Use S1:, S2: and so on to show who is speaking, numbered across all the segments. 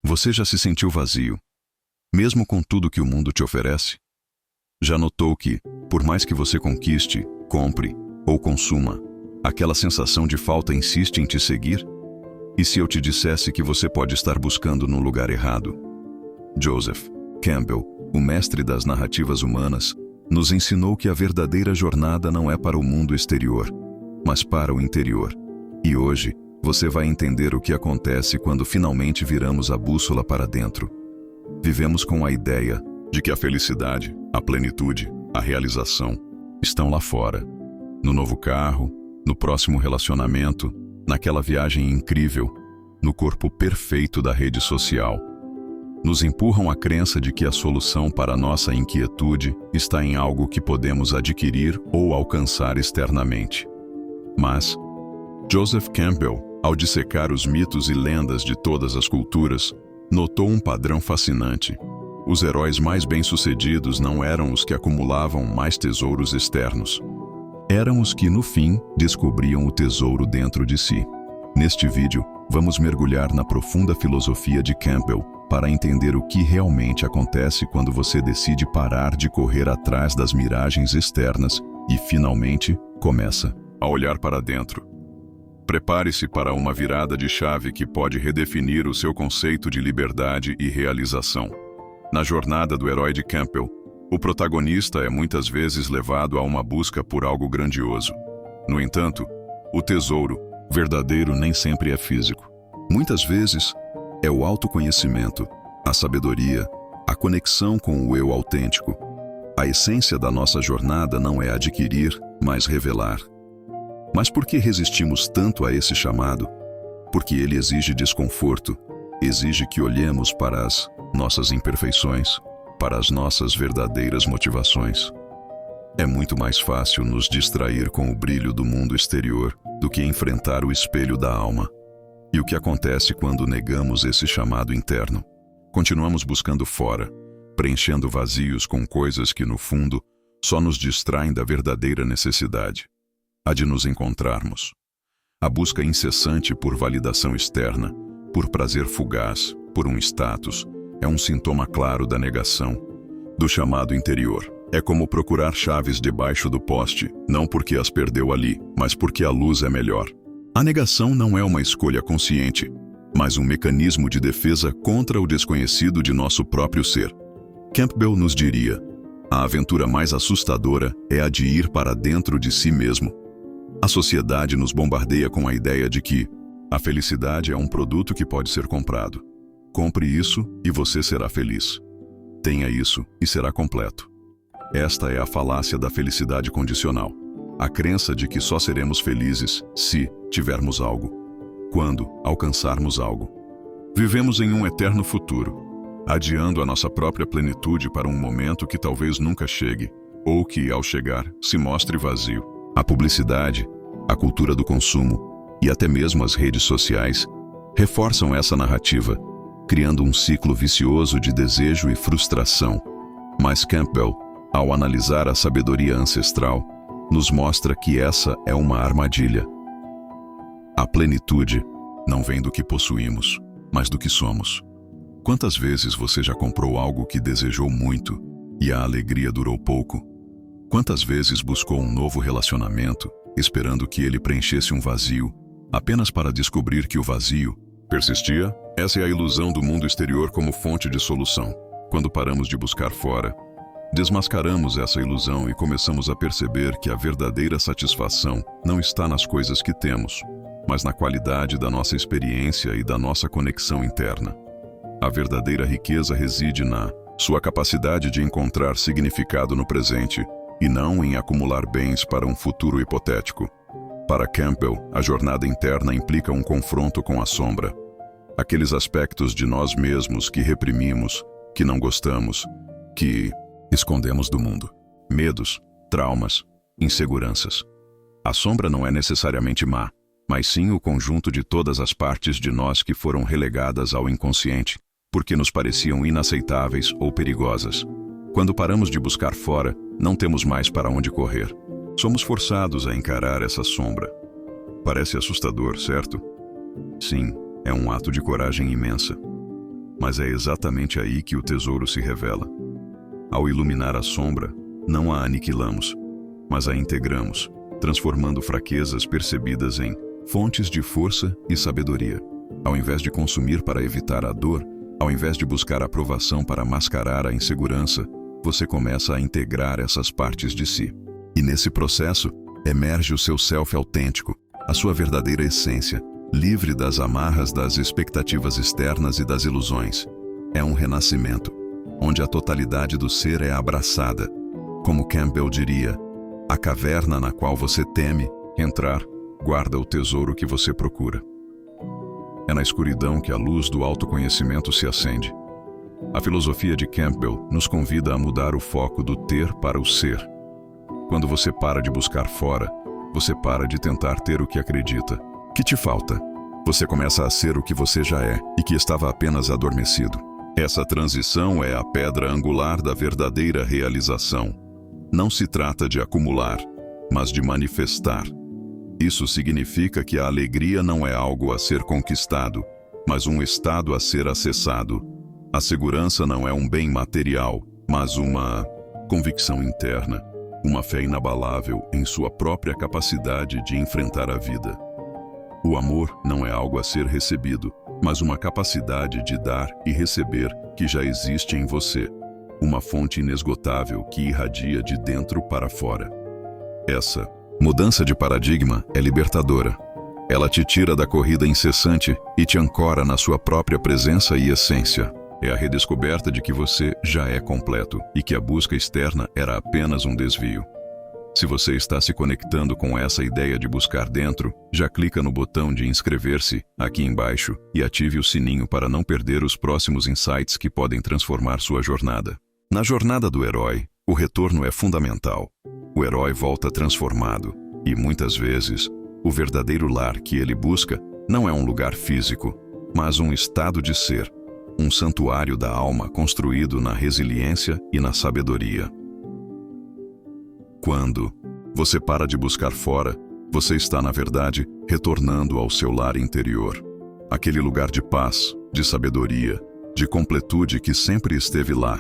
S1: Você já se sentiu vazio, mesmo com tudo que o mundo te oferece? Já notou que, por mais que você conquiste, compre ou consuma, aquela sensação de falta insiste em te seguir? E se eu te dissesse que você pode estar buscando no lugar errado? Joseph Campbell, o mestre das narrativas humanas, nos ensinou que a verdadeira jornada não é para o mundo exterior, mas para o interior. E hoje, você vai entender o que acontece quando finalmente viramos a bússola para dentro. Vivemos com a ideia de que a felicidade, a plenitude, a realização estão lá fora. No novo carro, no próximo relacionamento, naquela viagem incrível, no corpo perfeito da rede social. Nos empurram a crença de que a solução para a nossa inquietude está em algo que podemos adquirir ou alcançar externamente. Mas Joseph Campbell, ao dissecar os mitos e lendas de todas as culturas, notou um padrão fascinante. Os heróis mais bem-sucedidos não eram os que acumulavam mais tesouros externos. Eram os que, no fim, descobriam o tesouro dentro de si. Neste vídeo, vamos mergulhar na profunda filosofia de Campbell para entender o que realmente acontece quando você decide parar de correr atrás das miragens externas e, finalmente, começa a olhar para dentro. Prepare-se para uma virada de chave que pode redefinir o seu conceito de liberdade e realização. Na jornada do herói de Campbell, o protagonista é muitas vezes levado a uma busca por algo grandioso. No entanto, o tesouro verdadeiro nem sempre é físico. Muitas vezes, é o autoconhecimento, a sabedoria, a conexão com o eu autêntico. A essência da nossa jornada não é adquirir, mas revelar. Mas por que resistimos tanto a esse chamado? Porque ele exige desconforto, exige que olhemos para as nossas imperfeições, para as nossas verdadeiras motivações. É muito mais fácil nos distrair com o brilho do mundo exterior do que enfrentar o espelho da alma. E o que acontece quando negamos esse chamado interno? Continuamos buscando fora, preenchendo vazios com coisas que, no fundo, só nos distraem da verdadeira necessidade, a de nos encontrarmos. A busca incessante por validação externa, por prazer fugaz, por um status, é um sintoma claro da negação, do chamado interior. É como procurar chaves debaixo do poste, não porque as perdeu ali, mas porque a luz é melhor. A negação não é uma escolha consciente, mas um mecanismo de defesa contra o desconhecido de nosso próprio ser. Campbell nos diria: a aventura mais assustadora é a de ir para dentro de si mesmo. A sociedade nos bombardeia com a ideia de que a felicidade é um produto que pode ser comprado. Compre isso e você será feliz. Tenha isso e será completo. Esta é a falácia da felicidade condicional. A crença de que só seremos felizes se tivermos algo, quando alcançarmos algo. Vivemos em um eterno futuro, adiando a nossa própria plenitude para um momento que talvez nunca chegue, ou que, ao chegar, se mostre vazio. A publicidade, a cultura do consumo e até mesmo as redes sociais reforçam essa narrativa, criando um ciclo vicioso de desejo e frustração. Mas Campbell, ao analisar a sabedoria ancestral, nos mostra que essa é uma armadilha. A plenitude não vem do que possuímos, mas do que somos. Quantas vezes você já comprou algo que desejou muito e a alegria durou pouco? Quantas vezes buscou um novo relacionamento, esperando que ele preenchesse um vazio, apenas para descobrir que o vazio persistia? Essa é a ilusão do mundo exterior como fonte de solução. Quando paramos de buscar fora, desmascaramos essa ilusão e começamos a perceber que a verdadeira satisfação não está nas coisas que temos, mas na qualidade da nossa experiência e da nossa conexão interna. A verdadeira riqueza reside na sua capacidade de encontrar significado no presente e não em acumular bens para um futuro hipotético. Para Campbell, a jornada interna implica um confronto com a sombra. Aqueles aspectos de nós mesmos que reprimimos, que não gostamos, que escondemos do mundo. Medos, traumas, inseguranças. A sombra não é necessariamente má, mas sim o conjunto de todas as partes de nós que foram relegadas ao inconsciente, porque nos pareciam inaceitáveis ou perigosas. Quando paramos de buscar fora, não temos mais para onde correr. Somos forçados a encarar essa sombra. Parece assustador, certo? Sim, é um ato de coragem imensa. Mas é exatamente aí que o tesouro se revela. Ao iluminar a sombra, não a aniquilamos, mas a integramos, transformando fraquezas percebidas em fontes de força e sabedoria. Ao invés de consumir para evitar a dor, ao invés de buscar aprovação para mascarar a insegurança, você começa a integrar essas partes de si. E nesse processo, emerge o seu self autêntico, a sua verdadeira essência, livre das amarras das expectativas externas e das ilusões. É um renascimento, onde a totalidade do ser é abraçada. Como Campbell diria, a caverna na qual você teme entrar guarda o tesouro que você procura. É na escuridão que a luz do autoconhecimento se acende. A filosofia de Campbell nos convida a mudar o foco do ter para o ser. Quando você para de buscar fora, você para de tentar ter o que acredita. Que te falta? Você começa a ser o que você já é e que estava apenas adormecido. Essa transição é a pedra angular da verdadeira realização. Não se trata de acumular, mas de manifestar. Isso significa que a alegria não é algo a ser conquistado, mas um estado a ser acessado. A segurança não é um bem material, mas uma convicção interna, uma fé inabalável em sua própria capacidade de enfrentar a vida. O amor não é algo a ser recebido, mas uma capacidade de dar e receber que já existe em você, uma fonte inesgotável que irradia de dentro para fora. Essa mudança de paradigma é libertadora. Ela te tira da corrida incessante e te ancora na sua própria presença e essência. É a redescoberta de que você já é completo e que a busca externa era apenas um desvio. Se você está se conectando com essa ideia de buscar dentro, já clica no botão de inscrever-se aqui embaixo e ative o sininho para não perder os próximos insights que podem transformar sua jornada. Na jornada do herói, o retorno é fundamental. O herói volta transformado e, muitas vezes, o verdadeiro lar que ele busca não é um lugar físico, mas um estado de ser, um santuário da alma construído na resiliência e na sabedoria. Quando você para de buscar fora, você está, na verdade, retornando ao seu lar interior. Aquele lugar de paz, de sabedoria, de completude que sempre esteve lá,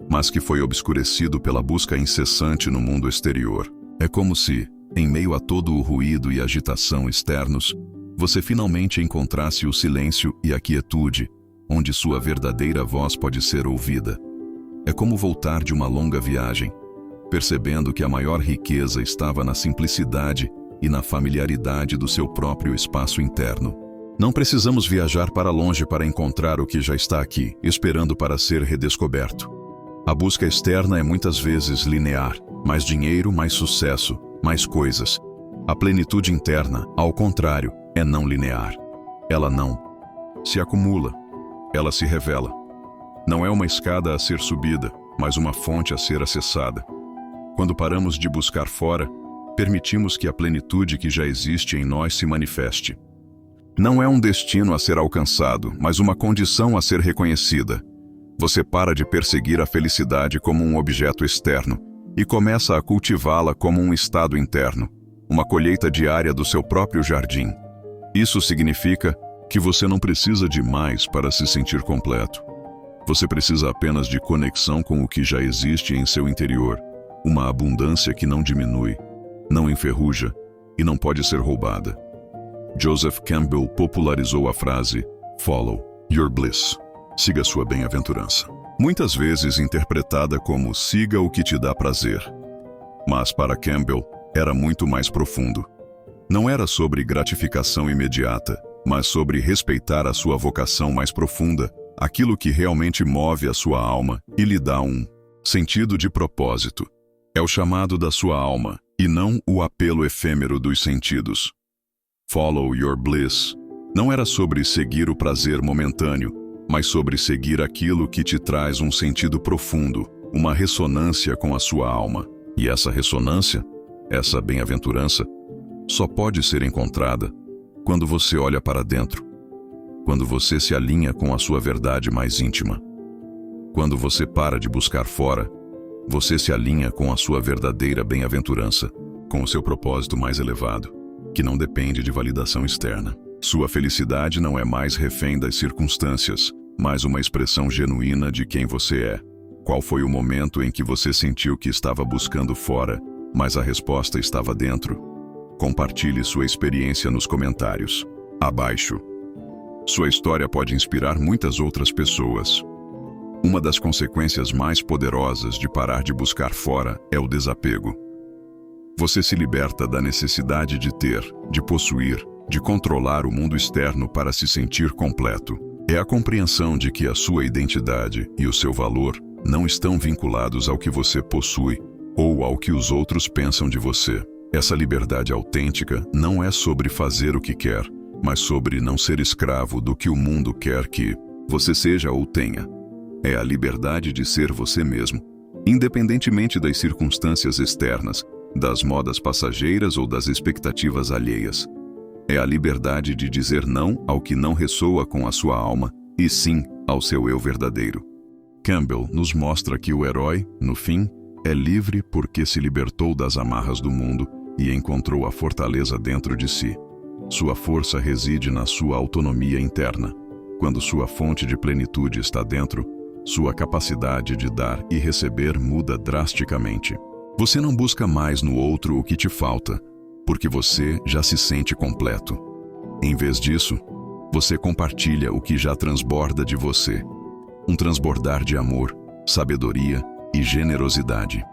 S1: mas que foi obscurecido pela busca incessante no mundo exterior. É como se, em meio a todo o ruído e agitação externos, você finalmente encontrasse o silêncio e a quietude, onde sua verdadeira voz pode ser ouvida. É como voltar de uma longa viagem, percebendo que a maior riqueza estava na simplicidade e na familiaridade do seu próprio espaço interno. Não precisamos viajar para longe para encontrar o que já está aqui, esperando para ser redescoberto. A busca externa é muitas vezes linear, mais dinheiro, mais sucesso, mais coisas. A plenitude interna, ao contrário, é não linear. Ela não se acumula, ela se revela. Não é uma escada a ser subida, mas uma fonte a ser acessada. Quando paramos de buscar fora, permitimos que a plenitude que já existe em nós se manifeste. Não é um destino a ser alcançado, mas uma condição a ser reconhecida. Você para de perseguir a felicidade como um objeto externo e começa a cultivá-la como um estado interno, uma colheita diária do seu próprio jardim. Isso significa que você não precisa de mais para se sentir completo. Você precisa apenas de conexão com o que já existe em seu interior, uma abundância que não diminui, não enferruja e não pode ser roubada. Joseph Campbell popularizou a frase "Follow your bliss", siga sua bem-aventurança, muitas vezes interpretada como siga o que te dá prazer. Mas para Campbell era muito mais profundo. Não era sobre gratificação imediata, mas sobre respeitar a sua vocação mais profunda, aquilo que realmente move a sua alma e lhe dá um sentido de propósito. É o chamado da sua alma, e não o apelo efêmero dos sentidos. Follow your bliss não era sobre seguir o prazer momentâneo, mas sobre seguir aquilo que te traz um sentido profundo, uma ressonância com a sua alma. E essa ressonância, essa bem-aventurança, só pode ser encontrada quando você olha para dentro, quando você se alinha com a sua verdade mais íntima. Quando você para de buscar fora, você se alinha com a sua verdadeira bem-aventurança, com o seu propósito mais elevado, que não depende de validação externa. Sua felicidade não é mais refém das circunstâncias, mas uma expressão genuína de quem você é. Qual foi o momento em que você sentiu que estava buscando fora, mas a resposta estava dentro? Compartilhe sua experiência nos comentários abaixo. Sua história pode inspirar muitas outras pessoas. Uma das consequências mais poderosas de parar de buscar fora é o desapego. Você se liberta da necessidade de ter, de possuir, de controlar o mundo externo para se sentir completo. É a compreensão de que a sua identidade e o seu valor não estão vinculados ao que você possui ou ao que os outros pensam de você. Essa liberdade autêntica não é sobre fazer o que quer, mas sobre não ser escravo do que o mundo quer que você seja ou tenha. É a liberdade de ser você mesmo, independentemente das circunstâncias externas, das modas passageiras ou das expectativas alheias. É a liberdade de dizer não ao que não ressoa com a sua alma, e sim ao seu eu verdadeiro. Campbell nos mostra que o herói, no fim, é livre porque se libertou das amarras do mundo e encontrou a fortaleza dentro de si. Sua força reside na sua autonomia interna. Quando sua fonte de plenitude está dentro, sua capacidade de dar e receber muda drasticamente. Você não busca mais no outro o que te falta, porque você já se sente completo. Em vez disso, você compartilha o que já transborda de você. Um transbordar de amor, sabedoria e generosidade.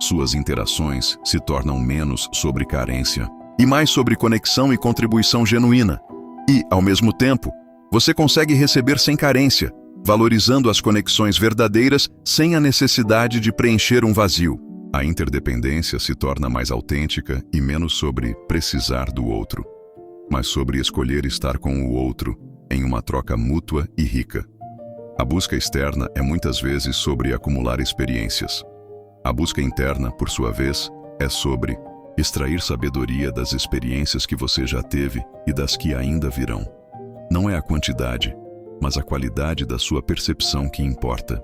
S1: Suas interações se tornam menos sobre carência e mais sobre conexão e contribuição genuína. E, ao mesmo tempo, você consegue receber sem carência, valorizando as conexões verdadeiras sem a necessidade de preencher um vazio. A interdependência se torna mais autêntica e menos sobre precisar do outro, mas sobre escolher estar com o outro em uma troca mútua e rica. A busca externa é muitas vezes sobre acumular experiências. A busca interna, por sua vez, é sobre extrair sabedoria das experiências que você já teve e das que ainda virão. Não é a quantidade, mas a qualidade da sua percepção que importa.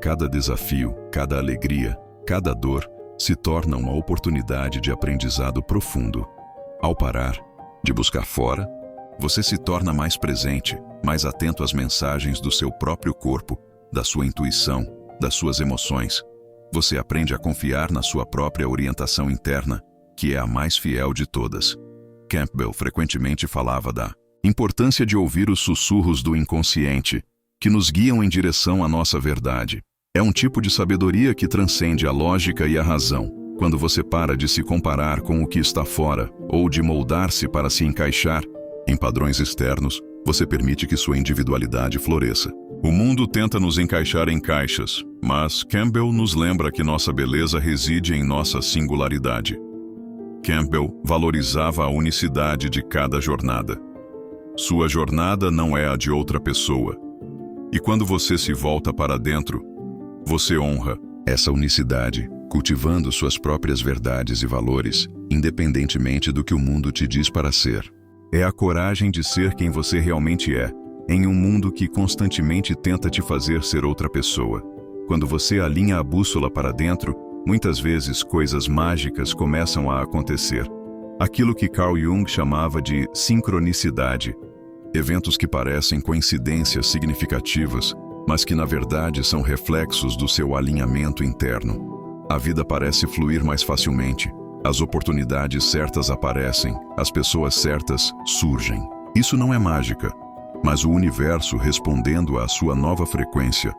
S1: Cada desafio, cada alegria, cada dor se torna uma oportunidade de aprendizado profundo. Ao parar de buscar fora, você se torna mais presente, mais atento às mensagens do seu próprio corpo, da sua intuição, das suas emoções. Você aprende a confiar na sua própria orientação interna, que é a mais fiel de todas. Campbell frequentemente falava da importância de ouvir os sussurros do inconsciente, que nos guiam em direção à nossa verdade. É um tipo de sabedoria que transcende a lógica e a razão. Quando você para de se comparar com o que está fora, ou de moldar-se para se encaixar em padrões externos, você permite que sua individualidade floresça. O mundo tenta nos encaixar em caixas, mas Campbell nos lembra que nossa beleza reside em nossa singularidade. Campbell valorizava a unicidade de cada jornada. Sua jornada não é a de outra pessoa. E quando você se volta para dentro, você honra essa unicidade, cultivando suas próprias verdades e valores, independentemente do que o mundo te diz para ser. É a coragem de ser quem você realmente é, em um mundo que constantemente tenta te fazer ser outra pessoa. Quando você alinha a bússola para dentro, muitas vezes coisas mágicas começam a acontecer. Aquilo que Carl Jung chamava de sincronicidade. Eventos que parecem coincidências significativas, mas que na verdade são reflexos do seu alinhamento interno. A vida parece fluir mais facilmente. As oportunidades certas aparecem, as pessoas certas surgem. Isso não é mágica, mas o universo respondendo à sua nova frequência,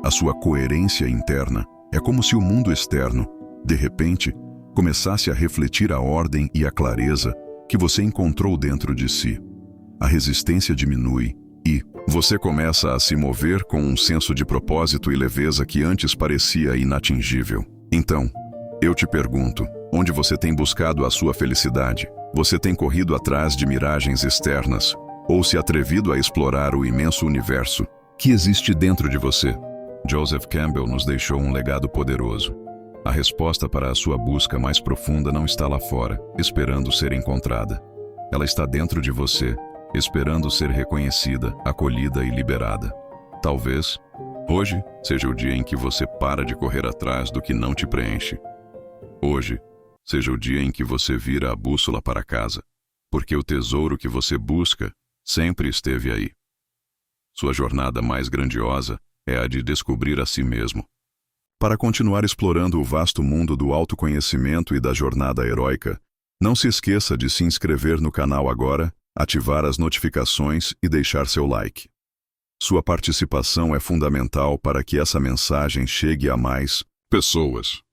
S1: a sua coerência interna. É como se o mundo externo, de repente, começasse a refletir a ordem e a clareza que você encontrou dentro de si. A resistência diminui e você começa a se mover com um senso de propósito e leveza que antes parecia inatingível. Então, eu te pergunto, onde você tem buscado a sua felicidade? Você tem corrido atrás de miragens externas ou se atrevido a explorar o imenso universo que existe dentro de você? Joseph Campbell nos deixou um legado poderoso. A resposta para a sua busca mais profunda não está lá fora, esperando ser encontrada. Ela está dentro de você, esperando ser reconhecida, acolhida e liberada. Talvez, hoje, seja o dia em que você para de correr atrás do que não te preenche. Hoje, seja o dia em que você vira a bússola para casa, porque o tesouro que você busca sempre esteve aí. Sua jornada mais grandiosa é a de descobrir a si mesmo. Para continuar explorando o vasto mundo do autoconhecimento e da jornada heróica, não se esqueça de se inscrever no canal agora, ativar as notificações e deixar seu like. Sua participação é fundamental para que essa mensagem chegue a mais pessoas.